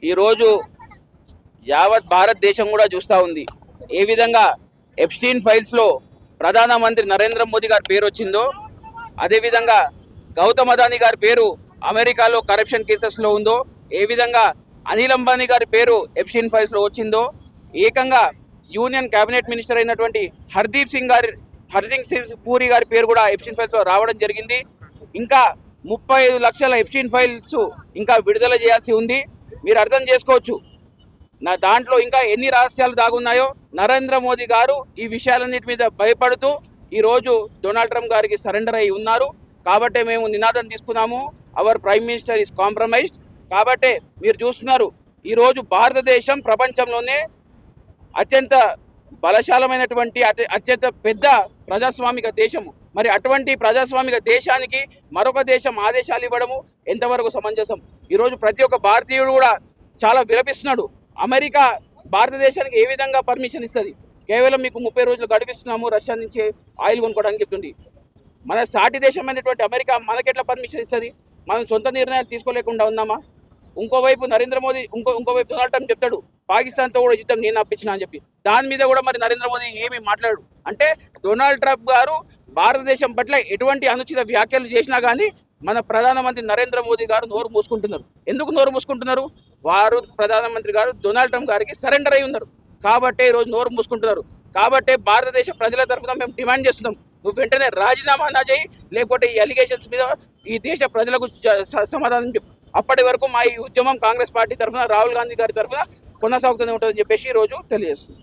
ఈరోజు యావత్ భారతదేశం కూడా చూస్తూ ఉంది ఏ విధంగా ఎప్స్టీన్ ఫైల్స్లో ప్రధానమంత్రి నరేంద్ర మోదీ గారి పేరు వచ్చిందో, అదేవిధంగా గౌతమ్ అదానీ గారి పేరు అమెరికాలో కరప్షన్ కేసెస్లో ఉందో, ఏ విధంగా అనిల్ అంబానీ గారి పేరు ఎప్స్టీన్ ఫైల్స్లో వచ్చిందో, ఏకంగా యూనియన్ కేబినెట్ మినిస్టర్ అయినటువంటి హర్దీప్ సింగ్ పూరి గారి పేరు కూడా ఎప్స్టీన్ ఫైల్స్లో రావడం జరిగింది. ఇంకా 35 లక్షల ఎప్స్టీన్ ఫైల్స్ ఇంకా విడుదల చేయాల్సి ఉంది. మీరు అర్థం చేసుకోవచ్చు దాంట్లో ఇంకా ఎన్ని రహస్యాలు దాగున్నాయో. నరేంద్ర మోదీ గారు ఈ విషయాలన్నిటి మీద భయపడుతూ ఈరోజు డొనాల్డ్ ట్రంప్ గారికి సరెండర్ అయి ఉన్నారు. కాబట్టే మేము నినాదం తీసుకున్నాము, our prime minister is compromised. కాబట్టే మీరు చూస్తున్నారు ఈరోజు భారతదేశం ప్రపంచంలోనే అత్యంత బలశాలమైనటువంటి అత్యంత పెద్ద ప్రజాస్వామిక దేశము. మరి అటువంటి ప్రజాస్వామిక దేశానికి మరొక దేశం ఆదేశాలు ఇవ్వడము ఎంతవరకు సమంజసం? ఈరోజు ప్రతి ఒక్క భారతీయుడు కూడా చాలా విలపిస్తున్నాడు. అమెరికా భారతదేశానికి ఏ విధంగా పర్మిషన్ ఇస్తుంది? కేవలం మీకు 30 రోజులు గడిపిస్తున్నాము రష్యా నుంచి ఆయిల్ కొనుక్కోవడానికి చెప్తుంది. మన సాటి దేశమైనటువంటి అమెరికా మనకెట్లా పర్మిషన్ ఇస్తుంది? మనం సొంత నిర్ణయాలు తీసుకోలేకుండా ఉన్నామా? ఇంకోవైపు నరేంద్ర మోదీ ఇంకోవైపు డొనాల్డ్ ట్రంప్ చెప్తాడు పాకిస్తాన్తో కూడా యుద్ధం నేను ఆపించిన అని చెప్పి. దాని మీద కూడా మరి నరేంద్ర మోదీ ఏమీ మాట్లాడు. అంటే డొనాల్డ్ ట్రంప్ గారు భారతదేశం పట్ల ఎటువంటి అనుచిత వ్యాఖ్యలు చేసినా కానీ మన ప్రధానమంత్రి నరేంద్ర మోదీ గారు నోరు మూసుకుంటున్నారు. ఎందుకు నోరు మూసుకుంటున్నారు? వారు ప్రధానమంత్రి గారు డొనాల్డ్ ట్రంప్ గారికి సరెండర్ అయి ఉన్నారు కాబట్టే ఈరోజు నోరు మూసుకుంటున్నారు. కాబట్టే భారతదేశ ప్రజల తరఫున మేము డిమాండ్ చేస్తున్నాం, నువ్వు వెంటనే రాజీనామా చేయి, లేకపోతే ఈ అలిగేషన్స్ మీద ఈ దేశ ప్రజలకు సమాధానం చెప్పు. అప్పటి వరకు మా ఈ ఉద్యమం కాంగ్రెస్ పార్టీ తరఫున రాహుల్ గాంధీ గారి తరఫున కొనసాగుతూనే ఉంటుందని చెప్పేసి ఈరోజు తెలియజేస్తుంది.